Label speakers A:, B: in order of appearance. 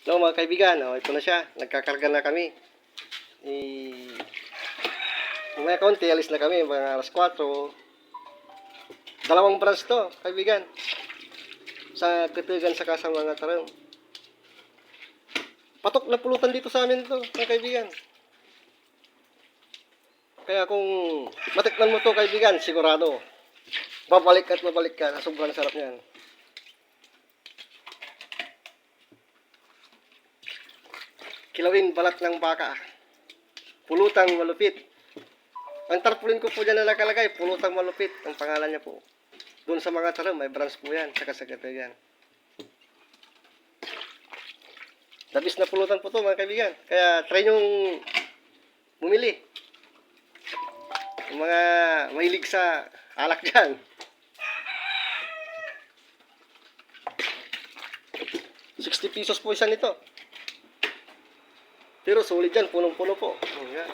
A: No, mga kaibigan, ito na siya. Nagkakarga na kami. May konti, alis na kami. Mga alas 4. Dalawang branch to, kaibigan. Sa Katigan saka sa mga Tarong. Patok na pulutan dito sa amin to, mga kaibigan. Kaya kung matikman mo to, kaibigan, sigurado. Babalik at babalik ka. Sobrang sarap niyan. Kilawin balat ng baka. Pulutang malupit. Ang tarpaulin ko po dyan na nakalagay, pulutang malupit. Ang pangalan niya po. Doon sa mga Tarong, may branch po yan. Saka sa Katigan. Dabis na pulutan po to, mga kaibigan. Kaya try nyong bumili. Yung mga mahilig sa alak dyan. 60 pesos po isa nito. Pero sulit yan, punong-puno po. Ayan.